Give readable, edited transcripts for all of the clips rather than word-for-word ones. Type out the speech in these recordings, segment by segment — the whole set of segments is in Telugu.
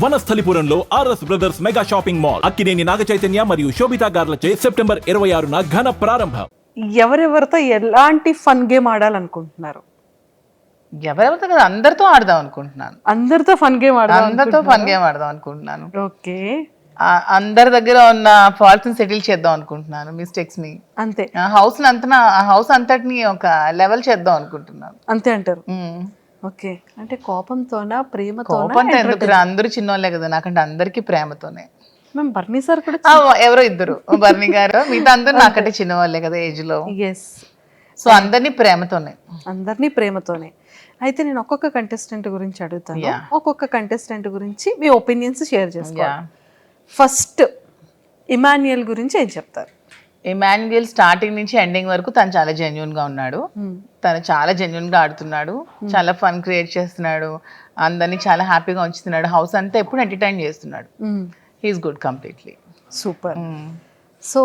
వనస్థలిపురంలో RS brothers mega shopping mall Akkineni Naga Chaitanya మరియు శోభితా గార్లచే సెప్టెంబర్ 26న ఘన ప్రారంభం. ఎవరెవరితో ఎలాంటి ఫన్ గేమ్ ఆడాలనుకుంటున్నారు? ఎవరెవరితో కదా అందరితో ఆడదాం అనుకుంటున్నాను. అందరితో ఫన్ గేమ్ అందరితో ఫన్ గేమ్ ఆడదాం అనుకుంటున్నాను. ఓకే, అందరి దగ్గర ఉన్న ఫాల్ట్స్ ని సెటిల్ చేద్దాం అనుకుంటున్నాను, మిస్టేక్స్ ని. అంతే. హౌస్ అంతటిని ఒక లెవెల్ చేద్దాం అనుకుంటున్నాను. అంతే అంటారు. ఓకే, అంటే కోపంతోనా ప్రేమతోనా? కోపం ఎందుకు, అందరూ చిన్నోళ్ళే కదా, నాకంటే అందరికి ప్రేమతోనే. మేము బర్నీ సార్ కూడా ఎవరో ఇద్దరు, బర్నీ గారు, మిగతా అందరూ నాకంటే చిన్నవాళ్ళే కదా ఏజ్ లో. ఎస్, సో అందరినీ ప్రేమతోనే. అందరినీ ప్రేమతోనే. అయితే నేను ఒక్కొక్క కంటెస్టెంట్ గురించి అడుగుతాను, ఒక్కొక్క కంటెస్టెంట్ గురించి మీ ఒపీనియన్స్ షేర్ చేసుకోవాలి. ఫస్ట్ ఇమాన్యుయల్ గురించి ఏం చెప్తారు? ఇమాన్యుయల్ స్టార్టింగ్ నుంచి ఎండింగ్ వరకు తను చాలా జెన్యున్ గా ఉన్నాడు. తను చాలా జెన్యున్ గా ఆడుతున్నాడు, చాలా ఫన్ క్రియేట్ చేస్తున్నాడు, అందరినీ చాలా హ్యాపీగా ఉంచుతున్నాడు, హౌస్ అంతా ఎప్పుడు ఎంటర్టైన్ చేస్తున్నాడు. He's good completely. Super. So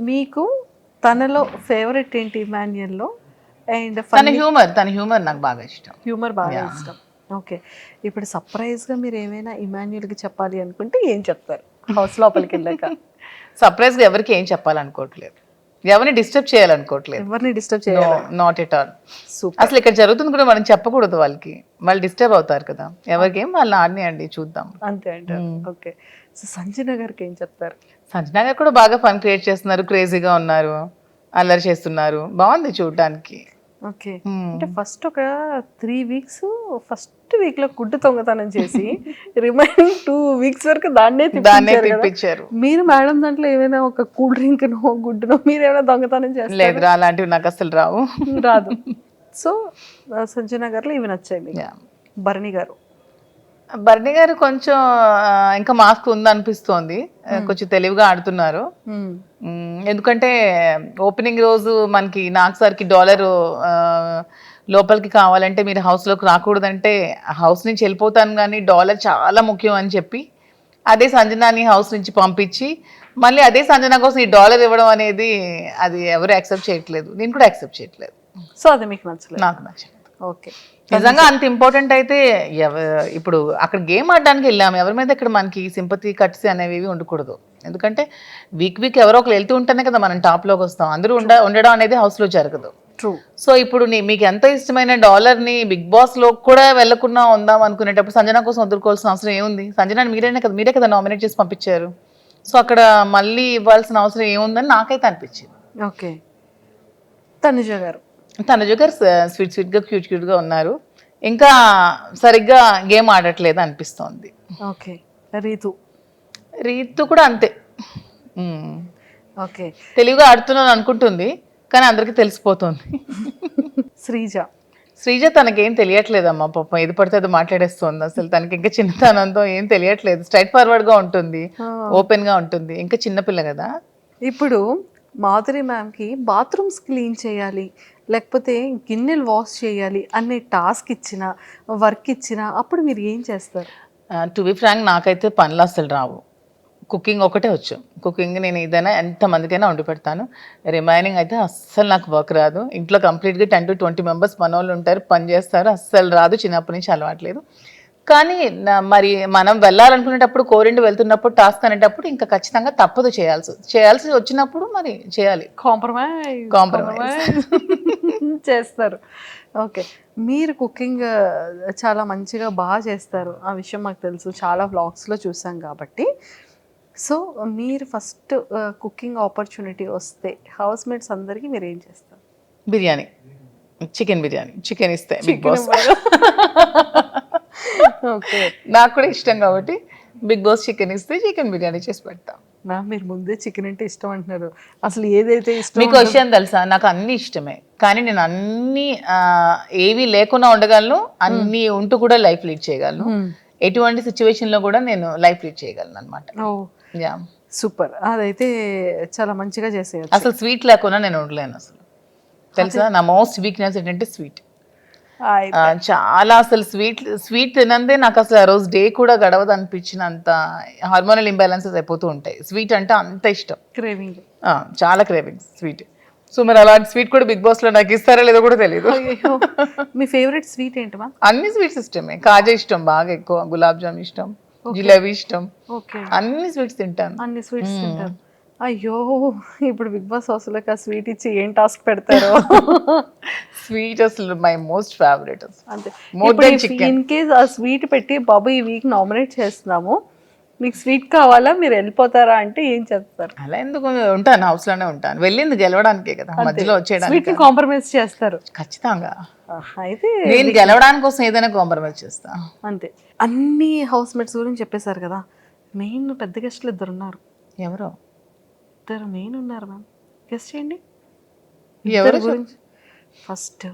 మీకు తనలో ఫేవరెట్ ఏంటి ఇమాన్యుయల్లో? అండ్ తన హ్యూమర్ నాకు బాగా ఇష్టం. హ్యూమర్ బాగా ఇష్టం. ఓకే, ఇప్పుడు సర్ప్రైజ్గా మీరు ఏమైనా ఇమాన్యుయల్కి చెప్పాలి అనుకుంటే ఏం చెప్తారు హౌస్ లోపలికి వెళ్ళాక? సర్ప్రైజ్గా ఎవరికి ఏం చెప్పాలనుకోవట్లేదు, ఎవరిని డిస్టర్బ్ చేయాలనుకోవట్లేదు. ఎవరిని డిస్టర్బ్ చేయాలి? Not at all. సూపర్. అసలు ఇక్కడ జరుగుతుంది కూడా మనం చెప్పకూడదు, వాళ్ళకి వాళ్ళు డిస్టర్బ్ అవుతారు కదా. ఎవరికి ఏం వాళ్ళని ఆడినాయండి, చూద్దాం. అంతే అంటారు. ఓకే, సో సంజన గారికి ఏం చెప్తారు? సంజన గారు కూడా బాగా ఫన్ క్రియేట్ చేస్తున్నారు, క్రేజీగా ఉన్నారు, అల్లరి చేస్తున్నారు, బాగుంది చూడటానికి. ఓకే, అంటే ఫస్ట్ ఒక 3 weeks ఫస్ట్ వీక్ లో గుడ్డు దొంగతనం చేసి రిమైనింగ్ 2 weeks వరకు దాన్నే తిప్పించారు. మీరు మేడం దాంట్లో ఏమైనా ఒక కూల్ డ్రింక్ నో గుడ్డునో మీరు ఏమైనా దొంగతనం చేస్తారు? లేదు, అలాంటివి నాకు అసలు రాదు. సో సంజన గారిలో ఇవి నచ్చాయి మీకు. భరణి గారు కొంచెం ఇంకా మాస్క్ ఉందనిపిస్తోంది, కొంచెం తెలివిగా ఆడుతున్నారు. ఎందుకంటే ఓపెనింగ్ రోజు మనకి నాగ్ సార్కి $1 లోపలికి కావాలంటే మీరు హౌస్లోకి రాకూడదంటే హౌస్ నుంచి వెళ్ళిపోతాను కానీ $1 చాలా ముఖ్యం అని చెప్పి అదే సంజనాని హౌస్ నుంచి పంపించి మళ్ళీ అదే సంజన కోసం ఈ $1 ఇవ్వడం అనేది అది ఎవరు యాక్సెప్ట్ చేయట్లేదు, నేను కూడా యాక్సెప్ట్ చేయట్లేదు. సో అది మీకు నచ్చలేదు? నాకు నచ్చలేదు. ఓకే, నిజంగా అంత ఇంపార్టెంట్ అయితే ఇప్పుడు అక్కడ గేమ్ ఆడడానికి వెళ్ళాము, ఎవరి మీద ఇక్కడ మనకి సింపతి కట్స్ అనేవి ఉండకూడదు. ఎందుకంటే వీక్ ఎవరో ఒకరు వెళ్తూ ఉంటేనే కదా మనం టాప్లోకి వస్తాం, అందరూ ఉండడం అనేది హౌస్లో జరగదు. ట్రూ. సో ఇప్పుడు మీకు ఎంత ఇష్టమైన $1ని బిగ్ బాస్ లో కూడా వెళ్లకుండా ఉందాం అనుకునేటప్పుడు సంజన కోసం వదులుకోవాల్సిన అవసరం ఏముంది? సంజనాని మీరే కదా నామినేట్ చేసి పంపించారు. సో అక్కడ మళ్ళీ ఇవ్వాల్సిన అవసరం ఏముందని నాకైతే అనిపించింది. ఓకే, తనుజ గారు స్వీట్ గా క్యూట్ గా ఉన్నారు, ఇంకా సరిగ్గా గేమ్ ఆడట్లేదు అనిపిస్తోంది. ఓకే, రీతు కూడా అంతే. ఓకే, తెలివిగా ఆడుతున్నాను అనుకుంటుంది కానీ అందరికీ తెలిసిపోతుంది. శ్రీజ తనకేం తెలియట్లేదమ్మా, పాపం ఏది పడితే అది మాట్లాడేస్తుంది. అసలు తనకి ఇంకా చిన్నతనంతో ఏం తెలియట్లేదు, స్ట్రైట్ ఫార్వర్డ్ గా ఉంటుంది, ఓపెన్ గా ఉంటుంది, ఇంకా చిన్నపిల్ల కదా. ఇప్పుడు మాధురి మ్యామ్కి బాత్రూమ్స్ క్లీన్ చేయాలి లేకపోతే గిన్నెలు వాష్ చేయాలి అనే టాస్క్ ఇచ్చిన వర్క్ ఇచ్చిన అప్పుడు మీరు ఏం చేస్తారు? టు బి ఫ్రాంక్ నాకైతే పనులు అసలు రావు, కుకింగ్ ఒకటే వచ్చు. కుకింగ్ నేను ఏదైనా ఎంతమందికైనా వండి పెడతాను, రిమైనింగ్ అయితే అస్సలు నాకు వర్క్ రాదు. ఇంట్లో కంప్లీట్గా 10 to 20 members మనోళ్ళు ఉంటారు, పని చేస్తారు, అస్సలు రాదు, చిన్నప్పటి నుంచి అలవాట్లేదు. కానీ మరి మనం వెళ్ళాలనుకునేటప్పుడు కోరిండి వెళ్తున్నప్పుడు టాస్క్ అనేటప్పుడు ఇంకా ఖచ్చితంగా తప్పదు, చేయాల్సి వచ్చినప్పుడు మరి చేయాలి, కాంప్రమైజ్ చేస్తారు. ఓకే, మీరు కుకింగ్ చాలా మంచిగా బాగా చేస్తారు, ఆ విషయం మాకు తెలుసు, చాలా వ్లాగ్స్లో చూసాం కాబట్టి. సో మీరు ఫస్ట్ కుకింగ్ ఆపర్చునిటీ వస్తే హౌస్ మేట్స్ అందరికీ మీరు ఏం చేస్తారు? బిర్యానీ, చికెన్ ఇస్తే బిగ్ బాస్. ఓకే, నాకు కూడా ఇష్టం కాబట్టి బిగ్ బాస్ చికెన్ ఇస్తే చికెన్ బిర్యానీ చేసి పెడతాం. మీరు ముందే చికెన్ అంటే ఇష్టం అంటున్నారు, అసలు ఏదైతే ఇష్టం? మీకు విషయం తెలుసా, నాకు అన్ని ఇష్టమే కానీ నేను అన్ని ఏవి లేకుండా ఉండగలను, అన్ని ఉంటూ కూడా లైఫ్ లీడ్ చేయగలను, ఎటువంటి సిచ్యువేషన్ లో కూడా నేను లైఫ్ లీడ్ చేయగలను అనమాట. సూపర్, అదైతే చాలా మంచిగా చేసేయచ్చు. అసలు స్వీట్ లేకుండా నేను ఉండలేను అసలు, తెలుసా? నా మోస్ట్ వీక్నెస్ ఏంటంటే స్వీట్. చాలా అసలు స్వీట్ తినందే నాకు అసలు ఆ రోజు డే కూడా గడవదు అనిపించినంత హార్మోనల్ ఇంబ్యాలెన్సెస్ అయిపోతూ ఉంటాయి. స్వీట్ అంటే అంత ఇష్టం, క్రేవింగ్, చాలా క్రేవింగ్స్ స్వీట్. సో మరి అలాంటి స్వీట్ కూడా బిగ్ బాస్ లో నాకు ఇస్తారా లేదో కూడా తెలియదు. అయ్యో, మీ ఫేవరెట్ స్వీట్ ఏంటి మ్యామ్? అన్ని స్వీట్స్ ఇష్టమే. కాజా ఇష్టం బాగా ఎక్కువ, గులాబ్ జామ్ ఇష్టం, జిలేబీ ఇష్టం, ఓకే, అన్ని స్వీట్స్ తింటాను. అన్ని స్వీట్స్ తింటారు. అయ్యో, ఇప్పుడు బిగ్ బాస్ హౌస్లోకి ఆ స్వీట్ ఇచ్చి ఏం టాస్క్ పెడతారో. స్వీట్ అసలు మై మోస్ట్ ఫేవరెట్. అంతే. మోర్ ఇప్పుడు దెన్ చికెన్. ఇన్ కేస్ ఆ స్వీట్ పెట్టి బాబు ఈ వీక్ నామినేట్ చేస్తున్నాము, మీకు స్వీట్ కావాలా, మీరు వెళ్ళిపోతారా అంటే ఏం చెప్తారు? అలా ఎందుకు ఉంటాను, హౌస్ లోనే ఉంటాను. వెళ్ళింది గెలవడానికే కదా, మధ్యలో స్వీట్ వచ్చేయడానికి ని కాంప్రమైజ్ చేస్తారు. ఖచ్చితంగా. అయితే నేను గెలవడానికి కోసం ఏదైనా కాంప్రమైజ్ చేస్తా. అంతే. అన్ని హౌస్ మేట్స్ గురించి చెప్పేశారు కదా, మెయిన్ పెద్ద గెస్ట్లు ఇద్దరు ఉన్నారు. ఎవరో ఇద్దరు మెయిన్ ఉన్నారు మ్యామ్, గెస్ట్ చేయండి ఎవరు ఇద్దరి గురించి. ఫస్ట్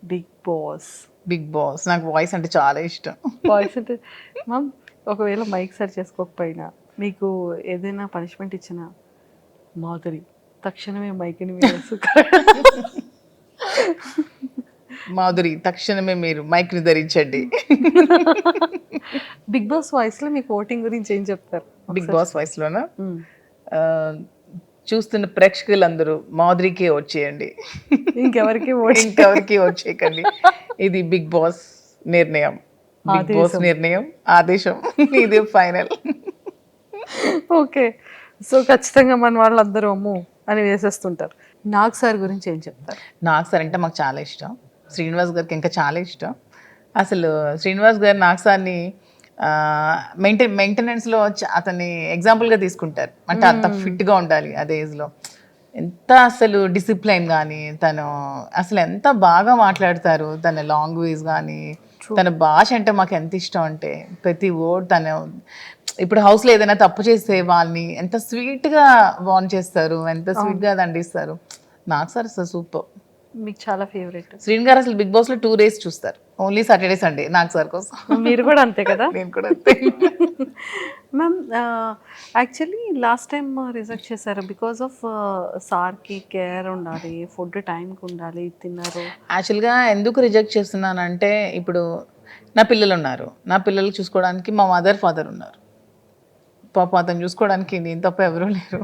బిగ్ బాస్. బిగ్ బాస్ నాకు వాయిస్ అంటే చాలా ఇష్టం. వాయిస్ అంటే మ్యామ్, ఒకవేళ మైక్ సరి చేసుకోకపోయినా మీకు ఏదైనా పనిష్మెంట్ ఇచ్చినా మాధురి తక్షణమే మైక్ని వేసు. మాధురి తక్షణమే మీరు మైక్ ని ధరించండి. బిగ్ బాస్ వాయిస్ లో మీకు ఓటింగ్ గురించి ఏం చెప్తారు? బిగ్ బాస్ వాయిస్ లోనా? చూస్తున్న ప్రేక్షకులందరూ మాధురికే వచ్చేయండి, ఇంకెవరికి ఇంకెవరికి వచ్చేయకండి. ఇది బిగ్ బాస్ నిర్ణయం, బిగ్ బాస్ నిర్ణయం, ఆదేశం, ఇది ఫైనల్. ఓకే, సో ఖచ్చితంగా మన వాళ్ళందరూ అమ్ము అని వేసేస్తుంటారు. నాగ్ సార్ గురించి ఏం చెప్తారు? నాగ్ సార్ అంటే మాకు చాలా ఇష్టం. శ్రీనివాస్ గారికి ఇంకా చాలా ఇష్టం. అసలు శ్రీనివాస్ గారు నాగ్ సార్ని మెయింటెనెన్స్లో అతన్ని ఎగ్జాంపుల్గా తీసుకుంటారు. అంటే అంత ఫిట్గా ఉండాలి అదే ఏజ్లో. ఎంత అసలు డిసిప్లైన్ కానీ, తను అసలు ఎంత బాగా మాట్లాడతారు, తన లాంగ్వేజ్ కానీ, తన భాష అంటే మాకు ఎంత ఇష్టం అంటే ప్రతి వర్డ్ తను. ఇప్పుడు హౌస్లో ఏదైనా తప్పు చేస్తే వాళ్ళని ఎంత స్వీట్గా వార్న్ చేస్తారు, ఎంత స్వీట్గా దండిస్తారు. నాకు సార్ అసలు సూపర్. మీకు చాలా ఫేవరెట్. శ్రీన్ గారు అసలు బిగ్ బాస్లో 2 days చూస్తారు, ఓన్లీ సాటర్డే సండే నాకు సార్ కోసం. మీరు కూడా అంతే కదా? నేను కూడా అంతే. Ma'am, actually last time reject చేశారు బికాస్ ఆఫ్ సార్కి కేర్ ఉండాలి, ఫుడ్ టైంకి ఉండాలి, తిన్నారు. యాక్చువల్గా ఎందుకు రిజెక్ట్ చేస్తున్నానంటే, ఇప్పుడు నా పిల్లలు ఉన్నారు, నా పిల్లలు చూసుకోవడానికి మా మదర్ ఫాదర్ ఉన్నారు. పాప అతను చూసుకోవడానికి నేను తప్ప ఎవరూ లేరు.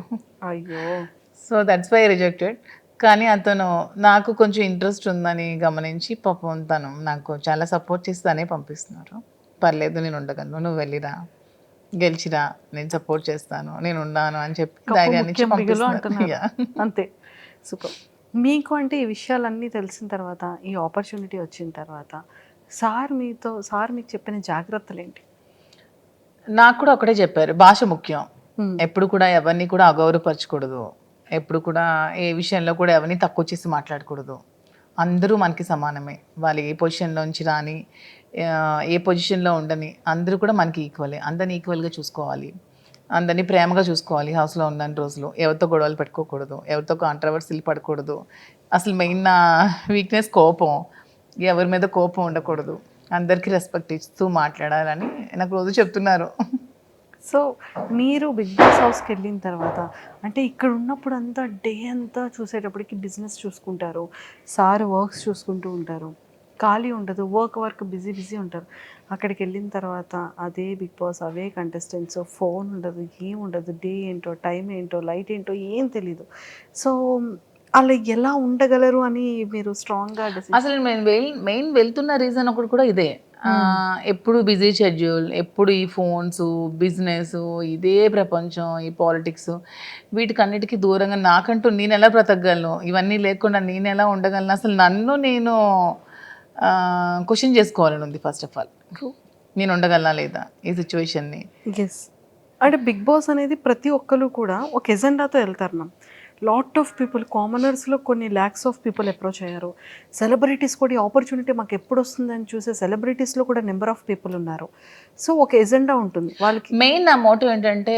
అయ్యో, సో దట్స్ వై రిజెక్టెడ్. కానీ అతను నాకు కొంచెం ఇంట్రెస్ట్ ఉందని గమనించి పాపం తను నాకు చాలా సపోర్ట్ చేసి తనే పంపిస్తున్నారు. పర్లేదు, నేను ఉండగలను, నువ్వు వెళ్ళిరా, గెలిచిరా, నేను సపోర్ట్ చేస్తాను, నేను ఉన్నాను అని చెప్పి ధైర్యాన్ని ఇచ్చి పంపిస్తున్నారు. అంతే. సూపర్. మీకు అంటే ఈ విషయాలన్నీ తెలిసిన తర్వాత, ఈ ఆపర్చునిటీ వచ్చిన తర్వాత సార్ మీకు చెప్పిన జాగ్రత్తలు ఏంటి? నాకు కూడా ఒకటే చెప్పారు, భాష ముఖ్యం. ఎప్పుడు కూడా ఎవరిని కూడా అగౌరవపరచకూడదు, ఎప్పుడు కూడా ఏ విషయంలో కూడా ఎవరిని తక్కువ చేసి మాట్లాడకూడదు. అందరూ మనకి సమానమే, వాళ్ళు ఏ పొజిషన్లోంచి రాని, ఏ పొజిషన్లో ఉండని, అందరూ కూడా మనకి ఈక్వలే. అందరిని ఈక్వల్గా చూసుకోవాలి, అందరినీ ప్రేమగా చూసుకోవాలి. హౌస్లో ఉన్న రోజులు ఎవరితో గొడవలు పెట్టుకోకూడదు, ఎవరితో కాంట్రవర్సీలు పడకూడదు. అసలు మెయిన్ నా వీక్నెస్ కోపం, ఎవరి మీద కోపం ఉండకూడదు, అందరికీ రెస్పెక్ట్ ఇస్తూ మాట్లాడాలని నాకు రోజు చెప్తున్నారు. సో మీరు బిగ్ బాస్ హౌస్కి వెళ్ళిన తర్వాత, అంటే ఇక్కడ ఉన్నప్పుడు అంతా డే అంతా చూసేటప్పటికి బిజినెస్ చూసుకుంటారు, సార్ వర్క్స్ చూసుకుంటూ ఉంటారు, ఖాళీ ఉండదు, వర్క్ బిజీ ఉంటారు. అక్కడికి వెళ్ళిన తర్వాత అదే బిగ్ బాస్, అవే కంటెస్టెంట్స్, ఫోన్ ఉండదు, ఏం ఉండదు, డే ఏంటో, టైం ఏంటో, లైట్ ఏంటో ఏం తెలీదు. సో అలా ఎలా ఉండగలరు అని మీరు స్ట్రాంగ్గా అసలు నేను మెయిన్ వెళ్తున్న రీజన్ ఒకటి కూడా ఇదే. ఎప్పుడు బిజీ షెడ్యూల్, ఎప్పుడు ఈ ఫోన్స్, బిజినెస్, ఇదే ప్రపంచం, ఈ పాలిటిక్స్, వీటికన్నిటికీ దూరంగా నాకంటూ నేను ఎలా బ్రతకగలను, ఇవన్నీ లేకుండా నేను ఎలా ఉండగలను, అసలు నన్ను నేను క్వశ్చన్ చేసుకోవాలని ఉంది. ఫస్ట్ ఆఫ్ ఆల్ నేను ఉండగలనా లేదా ఈ సిచ్యువేషన్ని. ఎస్, అంటే బిగ్ బాస్ అనేది ప్రతి ఒక్కరు కూడా ఒక ఎజెండాతో వెళ్తారు మ్యామ్. లాట్ ఆఫ్ పీపుల్, కామనర్స్లో కొన్ని ల్యాక్స్ ఆఫ్ పీపుల్ అప్రోచ్ అయ్యారు. సెలబ్రిటీస్ కూడా ఈ ఆపర్చునిటీ మాకు ఎప్పుడు వస్తుందని చూసే సెలబ్రిటీస్లో కూడా నెంబర్ ఆఫ్ పీపుల్ ఉన్నారు. సో ఒక ఎజెండా ఉంటుంది వాళ్ళకి. మెయిన్ నా మోటివ్ ఏంటంటే,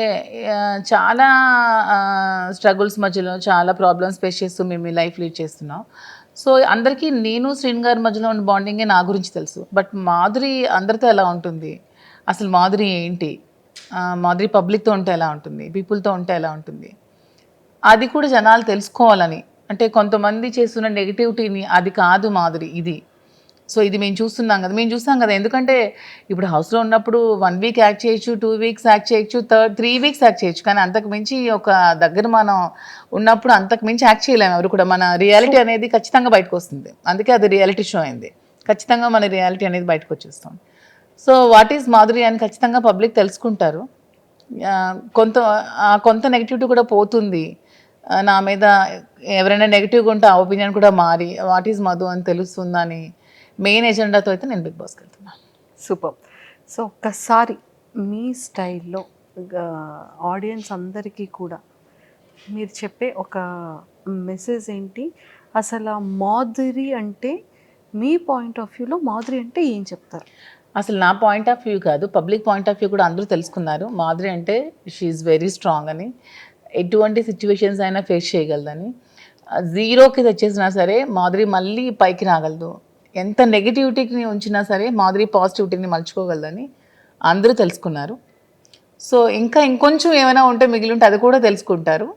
చాలా స్ట్రగుల్స్ మధ్యలో చాలా ప్రాబ్లమ్స్ ఫేస్ చేస్తూ మేము ఈ లైఫ్ లీడ్ చేస్తున్నాం. సో అందరికీ నేను శ్రీన్ గారి మధ్యలో ఉన్న బాండింగే నా గురించి తెలుసు. బట్ మాధురి అందరితో ఎలా ఉంటుంది, అసలు మాధురి ఏంటి, మాధురి పబ్లిక్తో ఉంటే ఎలా ఉంటుంది, పీపుల్తో ఉంటే ఎలా ఉంటుంది, అది కూడా జనాలు తెలుసుకోవాలని. అంటే కొంతమంది చేస్తున్న నెగిటివిటీని అది కాదు మాధురి, ఇది. సో ఇది మేము చూస్తాం కదా ఎందుకంటే ఇప్పుడు హౌస్లో ఉన్నప్పుడు 1 వీక్ యాక్ట్ చేయొచ్చు, 2 వీక్స్ యాక్ట్ చేయొచ్చు, 3 వీక్స్ యాక్ట్ చేయొచ్చు, కానీ అంతకు మించి ఒక దగ్గర మనం ఉన్నప్పుడు అంతకు మించి యాక్ట్ చేయలేము ఎవరు కూడా. మన రియాలిటీ అనేది ఖచ్చితంగా బయటకు వస్తుంది, అందుకే అది రియాలిటీ షో అయింది. ఖచ్చితంగా మన రియాలిటీ అనేది బయటకు వచ్చేస్తాం. సో వాట్ ఈజ్ మాధురి అని ఖచ్చితంగా పబ్లిక్ తెలుసుకుంటారు. కొంత నెగిటివిటీ కూడా పోతుంది. నా మీద ఎవరైనా నెగిటివ్గా ఉంటే ఆ ఒపీనియన్ కూడా మారి వాట్ ఈజ్ మధు అని తెలుస్తుందని మెయిన్ ఎజెండాతో అయితే నేను బిగ్ బాస్కి వెళ్తున్నాను. సూపర్. సో ఒక్కసారి మీ స్టైల్లో ఆడియన్స్ అందరికీ కూడా మీరు చెప్పే ఒక మెసేజ్ ఏంటి? అసలు మాధురి అంటే మీ పాయింట్ ఆఫ్ వ్యూలో మాధురి అంటే ఏం చెప్తారు? అసలు నా పాయింట్ ఆఫ్ వ్యూ కాదు, పబ్లిక్ పాయింట్ ఆఫ్ వ్యూ కూడా అందరూ తెలుసుకున్నారు. మాధురి అంటే షీఈ్ వెరీ స్ట్రాంగ్ అని, ఎటువంటి సిచ్యువేషన్స్ అయినా ఫేస్ చేయగలదని. 0కి తెచ్చేసినా సరే మాధురి మళ్ళీ పైకి రాగలదు. ఎంత నెగిటివిటీని ఉంచినా సరే మాధురి పాజిటివిటీని మలుచుకోగలదని అందరూ తెలుసుకున్నారు. సో ఇంకొంచెం ఏమైనా ఉంటే మిగిలి ఉంటే అది కూడా తెలుసుకుంటారు.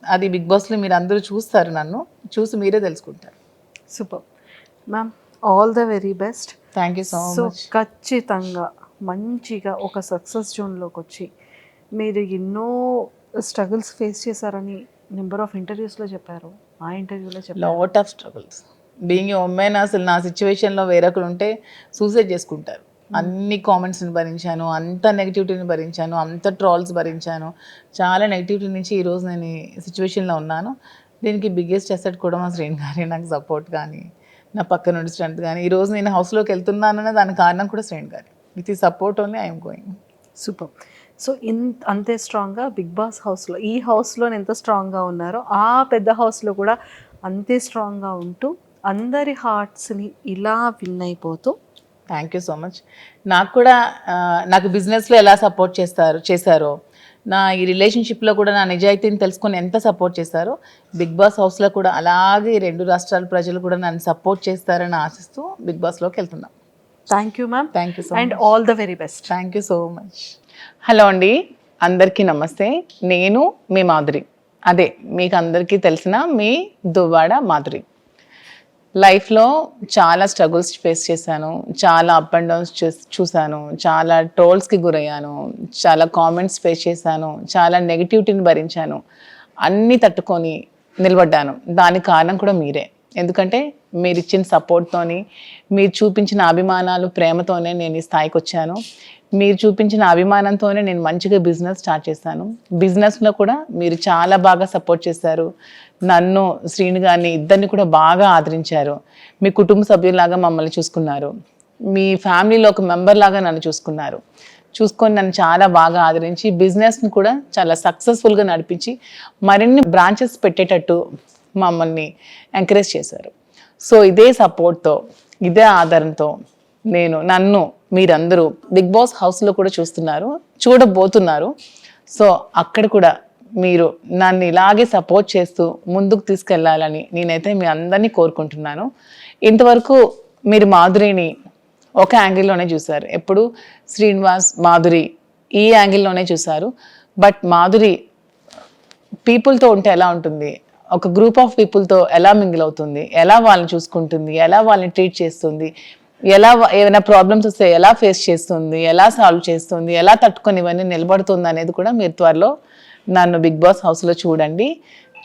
అది బిగ్ బాస్లో మీరు అందరూ చూస్తారు, నన్ను చూసి మీరే తెలుసుకుంటారు. Super ma'am, all the very best. Thank you so much. ఖచ్చితంగా మంచిగా ఒక సక్సెస్ జోన్లోకి వచ్చి మీరు ఎన్నో స్ట్రగుల్స్ ఫేస్ చేశారని నెంబర్ ఆఫ్ ఇంటర్వ్యూస్లో చెప్పారు, ఆ ఇంటర్వ్యూలో చెప్పారు. Lot of struggles being women. అసలు నా సిచ్యువేషన్లో వేరొకరు ఉంటే సూసైడ్ చేసుకుంటారు. అన్ని కామెంట్స్ని భరించాను, అంత నెగిటివిటీని భరించాను, అంత ట్రాల్స్ భరించాను, చాలా నెగిటివిటీ నుంచి ఈరోజు నేను ఈ సిచ్యువేషన్లో ఉన్నాను. దీనికి బిగ్గెస్ట్ అసెట్ కూడా మా శ్రేణి గారి నాకు సపోర్ట్ కానీ, నా పక్క నుండి స్ట్రెంత్ కానీ, ఈరోజు నేను హౌస్లోకి వెళ్తున్నాననే దానికి కారణం కూడా శ్రేణి గారి. విత్ ఈ support only I'm going. Super. So అంతే స్ట్రాంగ్గా బిగ్ బాస్ హౌస్లో, ఈ హౌస్లో ఎంత స్ట్రాంగ్గా ఉన్నారో ఆ పెద్ద హౌస్లో కూడా అంతే స్ట్రాంగ్గా ఉంటూ అందరి హార్ట్స్ని ఇలా విన్ అయిపోతూ. Thank you so much. నాకు బిజినెస్లో ఎలా సపోర్ట్ చేశారో, నా ఈ రిలేషన్షిప్లో కూడా నా నిజాయితీని తెలుసుకొని ఎంత సపోర్ట్ చేశారో, బిగ్ బాస్ హౌస్లో కూడా అలాగే 2 రాష్ట్రాల ప్రజలు కూడా నన్ను సపోర్ట్ చేస్తారని ఆశిస్తూ బిగ్ బాస్లోకి వెళ్తున్నాం. Thank you ma'am. Thank you so and all the very best. Thank you so much. Hello అండి, అందరికీ నమస్తే. నేను మీ మాధురి, అదే మీకు అందరికీ తెలిసిన మీ దువ్వాడ మాధురి. లైఫ్లో చాలా స్ట్రగుల్స్ ఫేస్ చేశాను, చాలా అప్ అండ్ డౌన్స్ చూశాను, చాలా ట్రోల్స్కి గురయ్యాను, చాలా కామెంట్స్ ఫేస్ చేశాను, చాలా నెగిటివిటీని భరించాను. అన్నీ తట్టుకొని నిలబడ్డాను. దానికి కారణం కూడా మీరే. ఎందుకంటే మీరు ఇచ్చిన సపోర్ట్తోని, మీరు చూపించిన అభిమానాలు, ప్రేమతోనే నేను ఈ స్థాయికి వచ్చాను. మీరు చూపించిన అభిమానంతోనే నేను మంచిగా బిజినెస్ స్టార్ట్ చేశాను. బిజినెస్లో కూడా మీరు చాలా బాగా సపోర్ట్ చేశారు. నన్ను, శ్రీని గారిని, ఇద్దరిని కూడా బాగా ఆదరించారు. మీ కుటుంబ సభ్యులాగా మమ్మల్ని చూసుకున్నారు. మీ ఫ్యామిలీలో ఒక మెంబర్ లాగా నన్ను చూసుకొని నన్ను చాలా బాగా ఆదరించి బిజినెస్ని కూడా చాలా సక్సెస్ఫుల్గా నడిపించి మరిన్ని బ్రాంచెస్ పెట్టేటట్టు మమ్మల్ని ఎంకరేజ్ చేశారు. సో ఇదే సపోర్ట్తో, ఇదే ఆదరణతో నన్ను మీరందరూ బిగ్ బాస్ హౌస్లో కూడా చూడబోతున్నారు. సో అక్కడ కూడా మీరు నన్ను ఇలాగే సపోర్ట్ చేస్తూ ముందుకు తీసుకెళ్లాలని నేనైతే మీ అందరినీ కోరుకుంటున్నాను. ఇంతవరకు మీరు మాధురిని ఒక యాంగిల్లోనే చూశారు, ఎప్పుడు శ్రీనివాస్, మాధురి ఈ యాంగిల్లోనే చూశారు. బట్ మాధురి పీపుల్తో ఉంటే ఎలా ఉంటుంది, ఒక గ్రూప్ ఆఫ్ పీపుల్తో ఎలా మింగిల్ అవుతుంది, ఎలా వాళ్ళని చూసుకుంటుంది, ఎలా వాళ్ళని ట్రీట్ చేస్తుంది, ఎలా ఏమైనా ప్రాబ్లమ్స్ వస్తే ఎలా ఫేస్ చేస్తుంది, ఎలా సాల్వ్ చేస్తుంది, ఎలా తట్టుకొని ఇవన్నీ నిలబడుతుంది అనేది కూడా మీరు త్వరలో నన్ను బిగ్ బాస్ హౌస్లో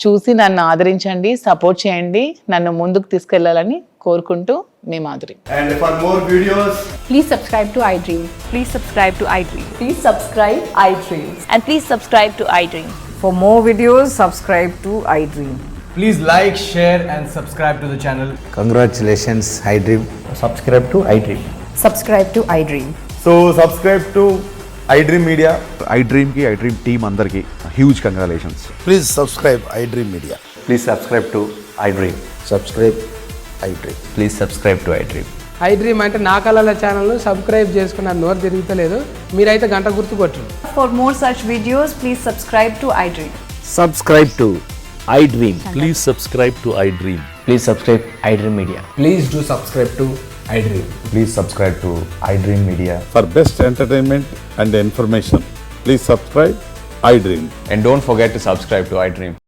చూసి నన్ను ఆదరించండి, సపోర్ట్ చేయండి, నన్ను ముందుకు తీసుకెళ్లాలని కోరుకుంటూ మీ Madhuri. And for more videos, Please subscribe to iDream. Please subscribe to iDream. Please subscribe iDream. And please subscribe to iDream. For more videos, subscribe to iDream. please like, share and subscribe to the channel. Congratulations, iDream. Subscribe to iDream. Subscribe to iDream. So subscribe to iDream Media. iDream ki iDream team andarki huge congratulations. Please subscribe iDream Media. Please subscribe to iDream. Subscribe iDream. Please subscribe to iDream. iDream అంటే నా కళల ఛానల్ను సబ్స్క్రైబ్ చేసుకున్న నోరు తిరుగుతలేదు, మీరైతే గంట గుర్తు కొట్టండి. For more such videos, please subscribe to iDream. Subscribe to iDream. Please subscribe to iDream. Please subscribe iDream Media. Please do subscribe to iDream. Please subscribe to iDream Media. For best entertainment and information, please subscribe iDream. And don't forget to subscribe to iDream.